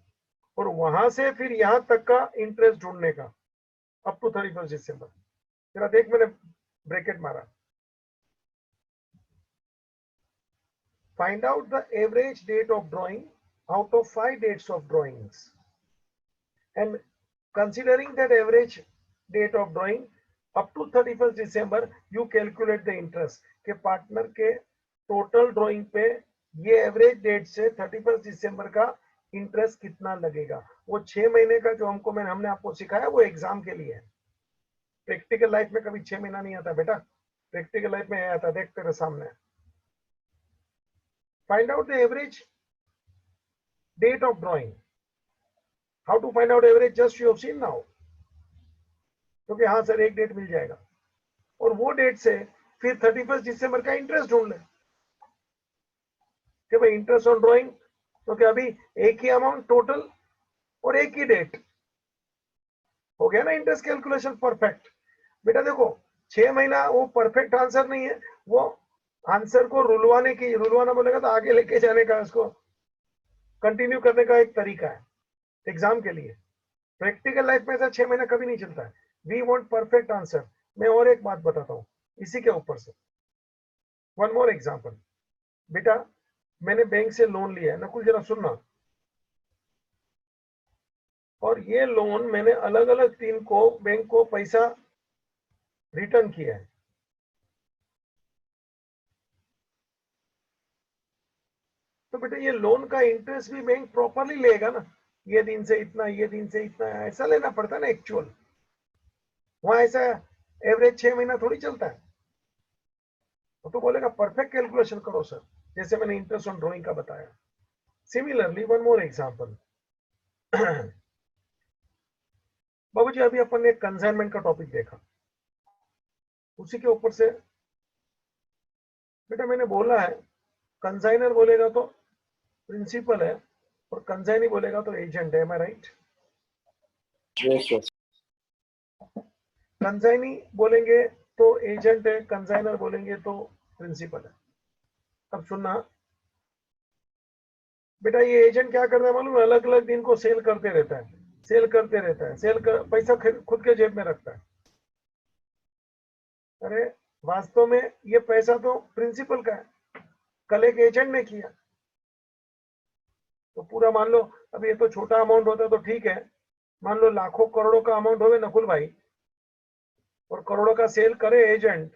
और वहां से फिर यहां तक का इंटरेस्ट ढूंढने का अप टू 31 दिसंबर। जरा देख मैंने ब्रैकेट मारा। Find out the average date of drawing out of 5 dates of drawings, and considering that average date of drawing up to 31st December you calculate the interest के partner के total drawing पे ये average date से 31 दिसंबर का interest कितना लगेगा। वो 6 महीने का जो हमने आपको सिखाया वो एग्जाम के लिए है। प्रैक्टिकल लाइफ में कभी 6 महीना नहीं आता बेटा, प्रैक्टिकल लाइफ में आता, देख तेरे सामने। Find out the average date of drawing. How to find out average? Just you have seen now. क्योंकि हाँ सर एक डेट मिल जाएगा और वो डेट से फिर 31 दिसंबर का इंटरेस्ट ढूंढ ले कि भाई इंटरेस्ट ऑन ड्रॉइंग, तो क्या अभी एक ही अमाउंट टोटल और एक ही डेट हो गया ना इंटरेस्ट कैलकुलेशन परफेक्ट। बेटा देखो 6 महीना वो परफेक्ट आंसर नहीं है, वो आंसर को रुलवाने की, रुलवाना बोलेगा तो आगे लेके जाने का, उसको कंटिन्यू करने का एक तरीका है एग्जाम के लिए। प्रैक्टिकल लाइफ में ऐसा 6 महीना कभी नहीं चलता है। We want perfect answer. मैं और एक बात बताता हूँ इसी के ऊपर से, वन मोर एग्जांपल। बेटा मैंने बैंक से लोन लिया है, नकुल जरा सुनना, और ये लोन मैंने अलग अलग टीम को, बैंक को पैसा रिटर्न किया है। तो बेटा ये लोन का इंटरेस्ट भी बैंक प्रॉपरली लेगा ना, ये दिन से इतना, ये दिन से इतना, ऐसा लेना पड़ता है ना एक्चुअल। वहां ऐसा एवरेज 6 महीना थोड़ी चलता है। तो बोलेगा परफेक्ट कैलकुलेशन करो सर, जैसे मैंने इंटरेस्ट ऑन ड्रॉइंग का बताया। Similarly one more example. बाबूजी अभी अपन ने कंसाइनमेंट का टॉपिक देखा, उसी के ऊपर से बेटा मैंने बोला है कंसाइनर बोलेगा तो प्रिंसिपल है और कंसाइनी बोलेगा तो एजेंट है। एम आई राइट? Yes yes. कंसाइनी बोलेंगे तो एजेंट है, कंसाइनर बोलेंगे तो प्रिंसिपल है। अब सुनना बेटा, ये एजेंट क्या करता है मालूम है? अलग अलग दिन को सेल करते रहता है, सेल करते रहता है, सेल कर पैसा खुद के जेब में रखता है। अरे वास्तव में ये पैसा तो प्रिंसिपल का है, कल एक एजेंट ने किया। तो पूरा मान लो, अब ये तो छोटा अमाउंट होता तो ठीक है, मान लो लाखों करोड़ों का अमाउंट होवे नकुल भाई, और करोड़ों का सेल करे एजेंट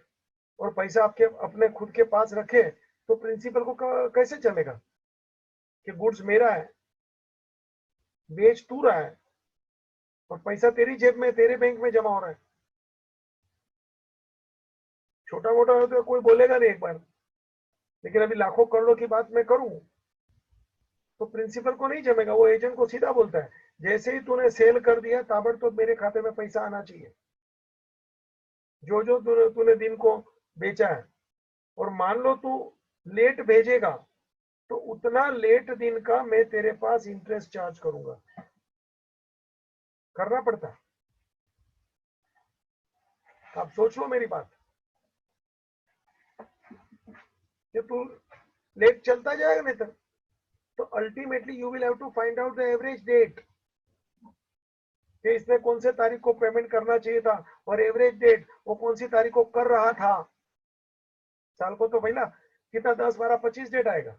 और पैसा आपके अपने खुद के पास रखे, तो प्रिंसिपल को कैसे चलेगा कि गुड्स मेरा है, बेच तू रहा है और पैसा तेरी जेब में, तेरे बैंक में जमा हो रहा है। छोटा मोटा हो तो कोई बोलेगा नहीं एक बार, लेकिन अभी लाखों करोड़ों की बात मैं करूं तो प्रिंसिपल को नहीं जमेगा। वो एजेंट को सीधा बोलता है जैसे ही तूने सेल कर दिया ताबड़तोड़ मेरे खाते में पैसा आना चाहिए, जो जो तूने दिन को बेचा है। और मान लो तू लेट भेजेगा तो उतना लेट दिन का मैं तेरे पास इंटरेस्ट चार्ज करूंगा। करना पड़ता है। आप सोच लो मेरी बात कि तू लेट चलता जाएगा नहीं तो ultimately you will have to find out the average date कि इसने कौन से तारीख को पेमेंट करना चाहिए था, और एवरेज डेट वो कौन सी तारीख को कर रहा था। साल को तो भैया कितना 10 12 25 डेट आएगा,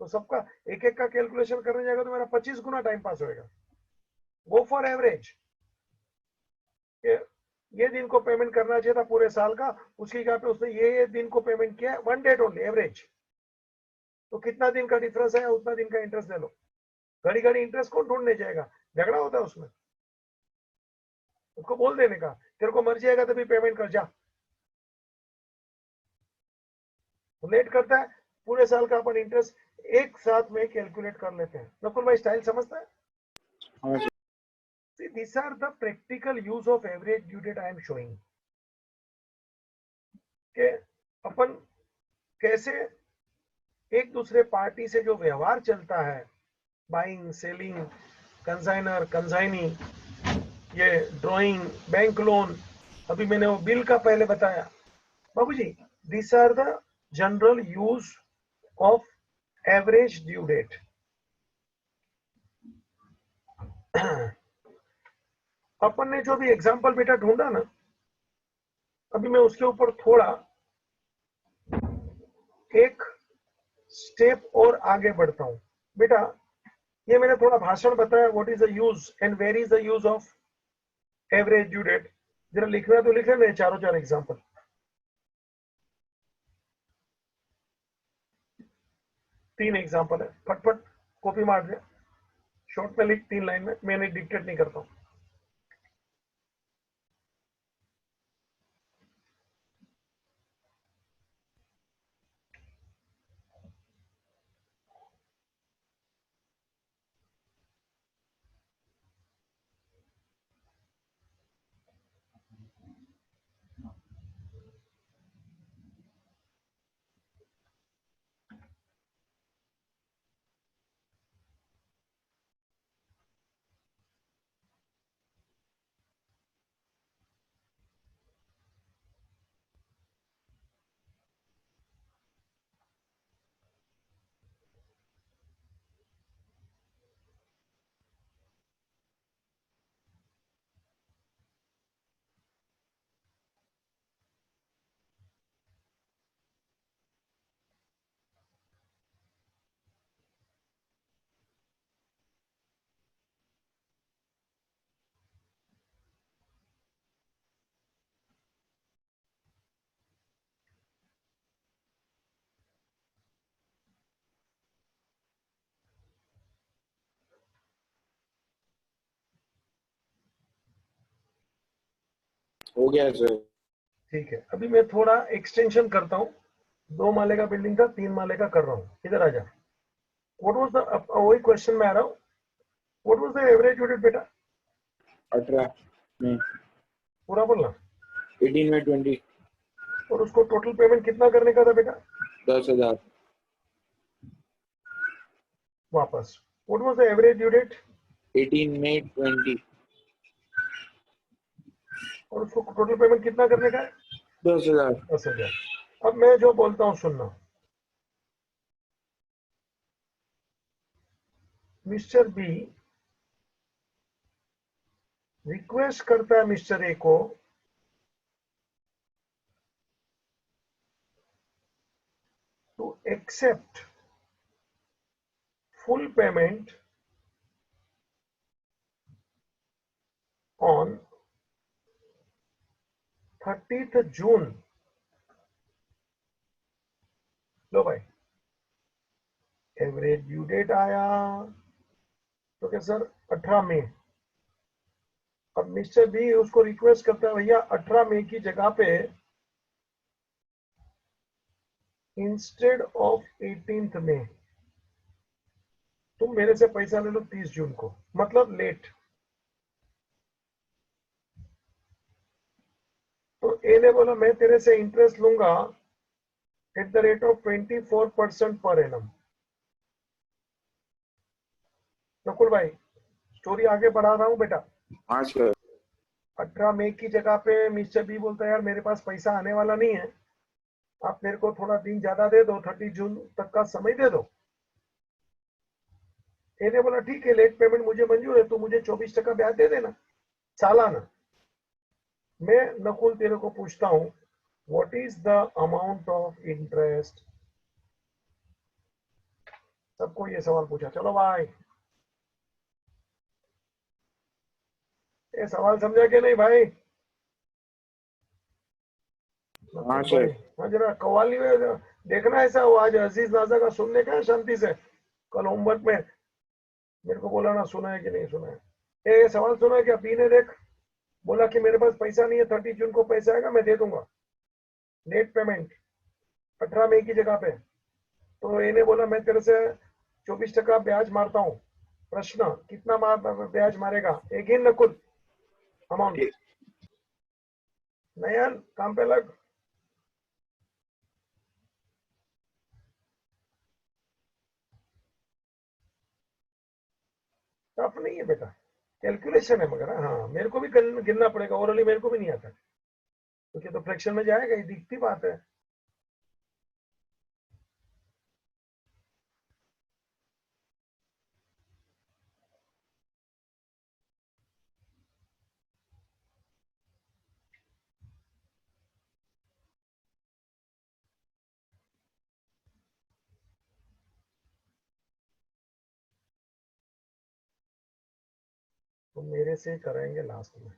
तो सबका एक एक का कैलकुलेशन करने जाएगा तो मेरा 25 गुना टाइम पास होएगा। गो फॉर एवरेज, ये दिन को पेमेंट करना चाहिए था पूरे साल का, उसकी जगह पे उसने ये दिन को पेमेंट किया, वन डेट ओनली एवरेज, तो कितना दिन का डिफरेंस है उतना दिन का इंटरेस्ट ले लो। घड़ी घड़ी इंटरेस्ट कौन ढूंढने जाएगा, झगड़ा होता है उसमें। उसको बोल देने का तेरे को मर्जी आएगा तभी पेमेंट कर जा। लेट करता है, पूरे साल का अपन इंटरेस्ट एक साथ में कैलकुलेट कर लेते हैं। नकुल भाई स्टाइल समझता है? हाँ जी। See, these are the practical use of average due date I am showing. कि अपन कैसे एक दूसरे पार्टी से जो व्यवहार चलता है, बाइंग सेलिंग, कंसाइनर कंसाइनी, ये ड्राइंग, बैंक लोन, अभी मैंने वो बिल का पहले बताया। बाबूजी this are the general use of average due date. अपन ने जो भी एग्जांपल बेटा ढूंढा ना, अभी मैं उसके ऊपर थोड़ा एक स्टेप और आगे बढ़ता हूं। बेटा ये मैंने थोड़ा भाषण बताया, what is the use and where is the use of average due date. जरा लिखना तो लिख लेना चारों चार एग्जांपल। 3 एग्जांपल है, फटफट कॉपी मार दे, शॉर्ट में लिख 3 लाइन में, मैंने डिक्टेट नहीं करता हूं। हो गया सर। ठीक है, अभी मैं थोड़ा एक्सटेंशन करता हूँ। 2 माले का बिल्डिंग था, 3 माले का कर रहा हूँ। इधर आ जा। व्हाट वाज द, वही क्वेश्चन में आ रहा हूँ। What was the average unit बेटा? 18 में, पूरा बोलना। 18 में 20, और उसको टोटल पेमेंट कितना करने का था बेटा? 10,000, वापस। What was the average unit? 18 में 20, और उसको टोटल पेमेंट कितना करने का है? 10,000। 10,000। अब मैं जो बोलता हूँ सुनना। मिस्टर बी रिक्वेस्ट करता है मिस्टर ए को to accept full payment on 30th June. लो भाई, एवरेज ड्यू डेट आया तो क्या सर? 18 मई। अब मिस्टर बी उसको रिक्वेस्ट करता है, भैया 18 मई की जगह पे इंस्टेड ऑफ 18th मई तुम मेरे से पैसा ले लो 30 जून को, मतलब लेट। तो ए ने बोला मैं तेरे से इंटरेस्ट लूंगा at the rate of 24% per annum. Nakul भाई, स्टोरी आगे बढ़ा रहा हूं बेटा। हाँ सर। 18 मई की जगह पे मिस्टर बी बोलता है यार मेरे पास पैसा आने वाला नहीं है, आप मेरे को थोड़ा दिन ज्यादा दे दो, 30 जून तक का समय दे दो। ए ने बोला ठीक है, लेट पेमेंट मुझे मंजूर है, तू मुझे 24% ब्याज दे देना सालाना। मैं नकुल तेरे को पूछता हूं, what is the amount of interest? सबको ये सवाल पूछा। चलो भाई, ये सवाल समझा कि नहीं भाई? हाँ भाई सर। हाँ, जरा कव्वाली में देखना ऐसा वो आज अजीज नाजा का सुनने का है शांति से। कल होमवर्क में मेरे को बोला ना, सुना है कि नहीं सुना है? ये सवाल सुना है क्या? बी ने देख बोला कि मेरे पास पैसा नहीं है, 30 जून को पैसा आएगा मैं दे दूंगा लेट पेमेंट 18 मई की जगह पे। तो ए ने बोला मैं तेरे से 24% ब्याज मारता हूँ। प्रश्न, कितना ब्याज मारेगा? एक ही नकुल अमाउंट। नयन काम पे लग। टफ नहीं है बेटा, कैलकुलेशन है मगर। हाँ मेरे को भी गिनना पड़ेगा, ओरली मेरे को भी नहीं आता क्योंकि तो फ्रैक्शन में जाएगा ही, दिखती बात है। तो मेरे से कराएंगे लास्ट में।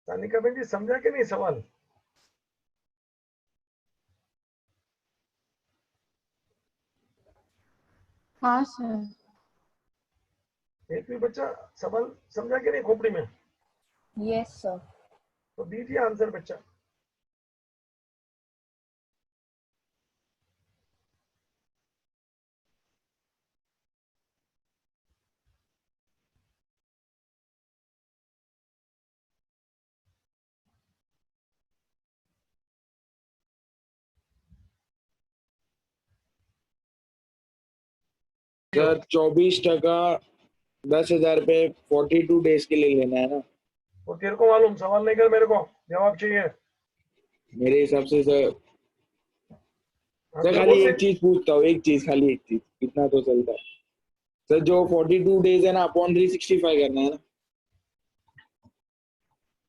सानिका बहन जी समझा कि नहीं सवाल? हाँ सर। एक भी बच्चा सवाल समझा कि नहीं खोपड़ी में? Yes sir. तो दीजिए आंसर बच्चा। सर 24%, 10,000 पे 42 डेज के लिए लेना है ना? वो तेरे को मालूम, सवाल नहीं कर, मेरे को जवाब चाहिए। मेरे हिसाब से सर। हाँ सर तो खाली बोल दे। एक चीज पूछता हूँ, एक चीज, खाली एक चीज, इतना तो चलता है। सर जो 42 डेज है ना, अपॉन 365 करना है ना?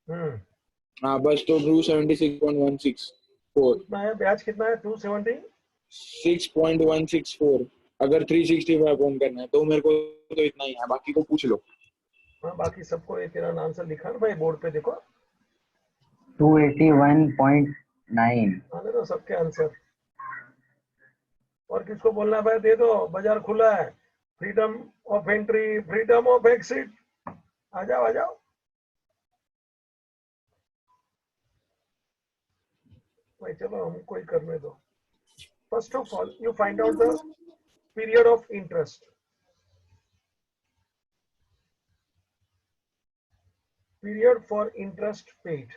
हम्म। हाँ बस, तो 276.164, कितना है ब्याज? कितना है? 270। 6.164। अगर 365 अपॉन करना है तो मेरे को तो इतना ही है, बाकी को पूछ लो। हाँ बाकी सबको ये तेरा आंसर लिखा ना भाई बोर्ड पे, देखो 281.9। आने दो सबके आंसर। और किसको बोलना है भाई दे दो, बाजार खुला है, freedom of entry, freedom of exit, आ जाओ आ जाओ भाई, चलो हमको ही करने दो। First of all you find out the period of interest, period for interest paid.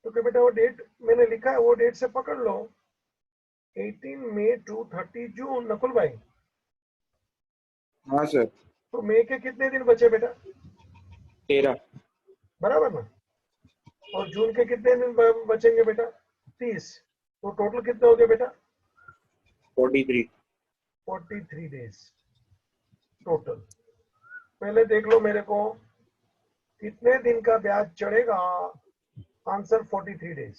तो क्या बेटा वो डेट मैंने लिखा है, वो डेट से पकड़ लो, 18 मई टू 30 जून। नकुल भाई, हाँ सर। तो मई के कितने दिन बचे बेटा? 13। बराबर ना? और जून के कितने दिन बचेंगे बेटा? 30। तो टोटल कितने हो गए बेटा? 43। 43 डेज टोटल। पहले देख लो मेरे को कितने दिन का ब्याज चढ़ेगा। Answer 43 days.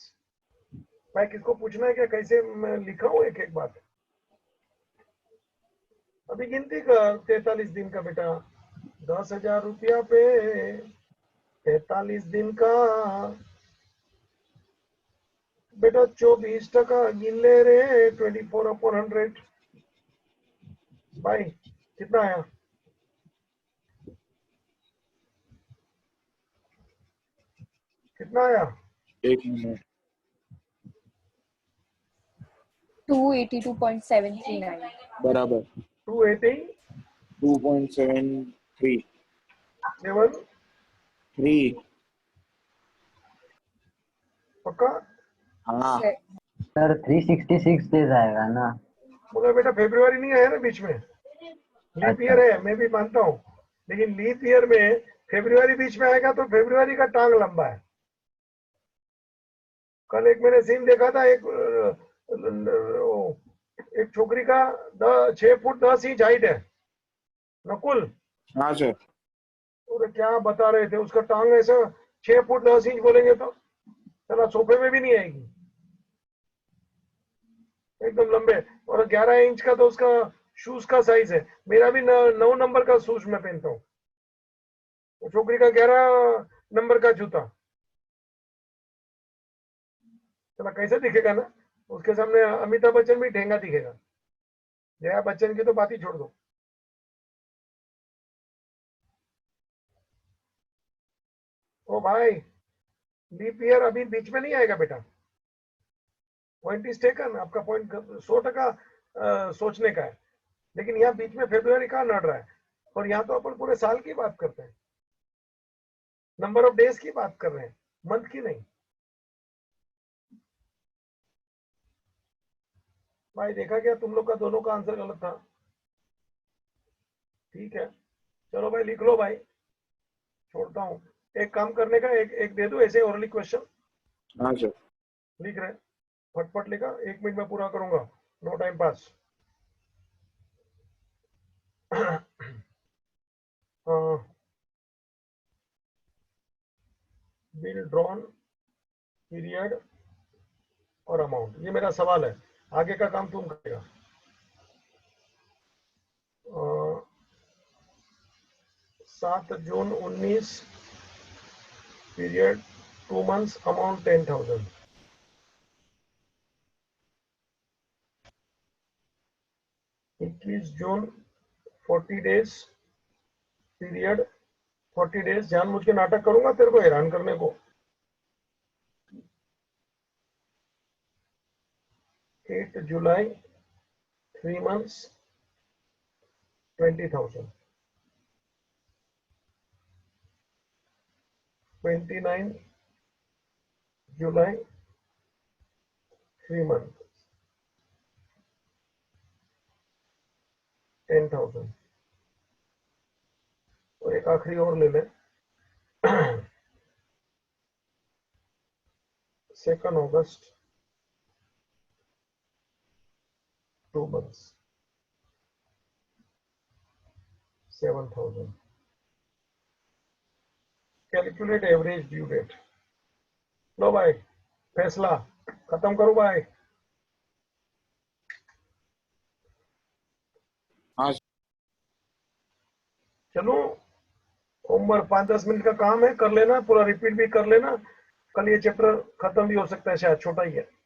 भाई किसको पूछना है क्या कैसे मैं लिखा हूं एक एक बात? अभी गिनती कर 43 दिन का बेटा, 10,000 रुपया पे 43 दिन का बेटा 24% गिन ले रे, 24/100। भाई कितना आया? कितना आया? एक मिनट। 282.739. बराबर 2.73 282.73। पक्का? हाँ सर 366 डेज आएगा ना? मगर बेटा फेब्रुआरी नहीं आया ना बीच में, लीप ईयर है, मैं भी मानता हूँ, लेकिन लीप ईयर में फेब्रुआरी बीच में आएगा तो फेब्रुआरी का टांग लंबा है। कल एक मैंने सीन देखा था, एक छोकरी का 6 फुट 10 इंच हाइट है नकुल, हाँ सर। और क्या बता रहे थे, उसका टांग ऐसा 6 फुट 10 इंच बोलेंगे तो चला सोफे में भी नहीं आएगी, एकदम लंबे। और 11 इंच का तो उसका शूज का साइज है, मेरा भी 9 नंबर का शूज मैं पहनता हूँ, छोकरी का 11 नंबर का जूता। चला कैसे दिखेगा ना, उसके सामने अमिताभ बच्चन भी ठेंगा दिखेगा। जया बच्चन की तो बात ही छोड़ दो। ओ भाई लीप ईयर अभी बीच में नहीं आएगा बेटा। पॉइंट इज टेकन, आपका पॉइंट 100% सोचने का है, लेकिन यहाँ बीच में फेब्रुआरी कहाँ नड़ रहा है, और यहाँ तो अपन पूरे साल की बात करते हैं, नंबर ऑफ डेज की बात कर रहे हैं, मंथ की नहीं। भाई देखा क्या, तुम लोग का दोनों का आंसर गलत था। ठीक है चलो भाई लिख लो भाई, छोड़ता हूँ। एक काम करने का, एक एक दे दो ऐसे ओरली क्वेश्चन। हाँ सर। लिख रहे, फटफट लिखा, 1 मिनट में पूरा करूंगा, no time pass. Bill drawn, period और अमाउंट, ये मेरा सवाल है, आगे का काम तुम करेगा। 7 जून 19, पीरियड 2 months, अमाउंट 10,000। 21 जून 40 डेज, पीरियड 40 डेज। जानबूझ के नाटक करूंगा तेरे को हैरान करने को। 8 जुलाई 3 months 20,000। 29 जुलाई 3 months 10,000। और एक आखिरी और ले ले, 2 अगस्त 2 months 7,000। Calculate average due date. लो भाई फैसला खत्म करो भाई। हाँ चलो होमवर्क 5-10 मिनट का काम है, कर लेना, पूरा रिपीट भी कर लेना। कल ये चैप्टर खत्म भी हो सकता है, शायद छोटा ही है।